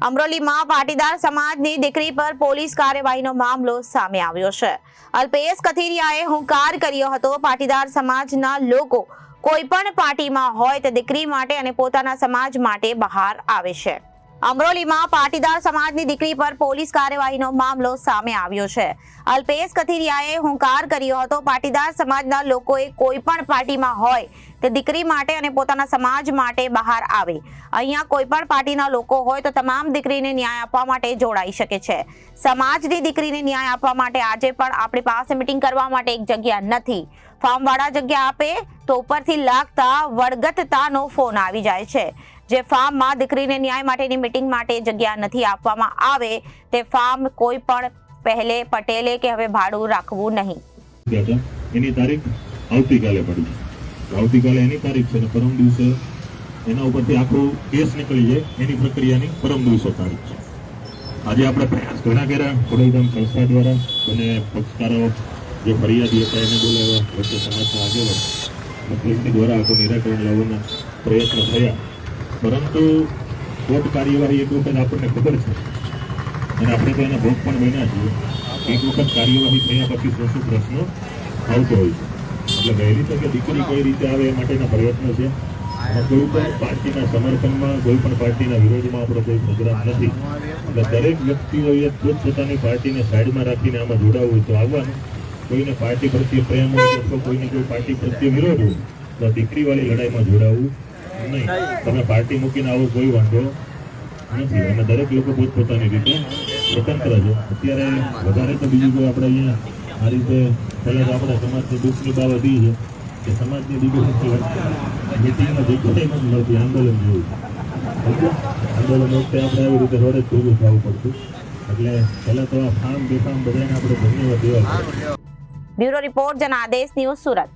અમરોલીમાં પાટીદાર સમાજની દીકરી પર પોલીસ કાર્યવાહીનો મામલો સામે આવ્યો છે। અલ્પેશ કથિરિયાએ હુંકાર કર્યો હતો। પાટીદાર સમાજના લોકો કોઈ પણ પાર્ટીમાં હોય તે દીકરી માટે અને પોતાના સમાજ માટે બહાર આવે છે। અમરોલીમાં પાટીદાર સમાજની દીકરી પર પોલીસ કાર્યવાહીનો મામલો સામે આવ્યો છે। અલ્પેશ કથિરિયાએ હુંકાર કર્યો હતો। પાટીદાર સમાજના લોકોએ કોઈ પણ પાર્ટીમાં હોય તે દીકરી માટે અને પોતાના સમાજ માટે બહાર આવે। અહીંયા કોઈ પણ પાર્ટીના લોકો હોય તો તમામ દીકરીને ન્યાય આપવા માટે જોડાઈ શકે છે। સમાજની દીકરીને ન્યાય આપવા માટે આજે પણ આપણી પાસે મીટિંગ કરવા માટે એક જગ્યા નથી। ફાર્મવાળા જગ્યા આપે તો ઉપરથી લાગતા વળગતતાનો ફોન આવી જાય છે। જે ફાર્મમાં દીકરીને ન્યાય માટેની મીટિંગ માટે જગ્યા નથી આપવામાં આવે તે ફાર્મ કોઈ પણ પહેલે પટેલે કે હવે ભાડું રાખવું નહીં। એની તારીખ આવતીકાલે પડી, આવતીકાલે એની તારીખ છે ને પરમ દિવસે એના ઉપરથી આખો કેસ નીકળી જાય એની પ્રક્રિયાની પરમ દિવસે તારીખ છે। આજે આપણે પ્રયાસ ઘણા કર્યા, ખોડલધામ સંસ્થા દ્વારા અને પક્ષકારો જે ફરિયાદી હતા એને બોલાવ્યા, વચ્ચે સમાજના આગેવાન તકલીફની દ્વારા આખું નિરાકરણ લાવવાના પ્રયત્નો થયા, પરંતુ કોર્ટ કાર્યવાહી એક વખત આપણને ખબર છે અને આપણે તો એના ભોગ પણ બન્યા છીએ। એક વખત કાર્યવાહી થયા પછી શું પ્રશ્નો આવતો હોય છે, એટલે વહેલી તકે દીકરી કઈ રીતે આવે એ માટેના પ્રયત્નો છે। કોઈ પણ પાર્ટીના સમર્થનમાં, કોઈ પણ પાર્ટીના વિરોધમાં આપણો કોઈ પ્રોગ્રામ નથી, એટલે દરેક વ્યક્તિઓએ પોતપોતાની પાર્ટીને સાઈડમાં રાખીને આમાં જોડાવવું તો આવવાનું। કોઈને પાર્ટી પ્રત્યે પ્રેમ હોય અથવા કોઈને કોઈ પાર્ટી પ્રત્યે વિરોધ હોય તો દીકરીવાળી લડાઈમાં જોડાવવું નહીં। તમે પાર્ટી મૂકીને આવો કોઈ વાંધો નથી અને દરેક લોકો પોતપોતાની રીતે સ્વતંત્ર છે। અત્યારે વધારે તો બીજું કોઈ આપણે અહીંયા આ રીતે પહેલાં તો આપણા સમાજની દુઃખની બાબત એ છે કે સમાજની દીકરી મિટિંગમાં જગ્યાએ નથી મળતી, આંદોલન જેવું આંદોલન વખતે આપણે આવી રીતે રોડે જ ભેગું થવું પડતું, એટલે પહેલાં તો આ ફાર્મ બેફાર્મ બધાને આપણે ધન્યવાદ દેવા। Bureau report Janadesh news Surat.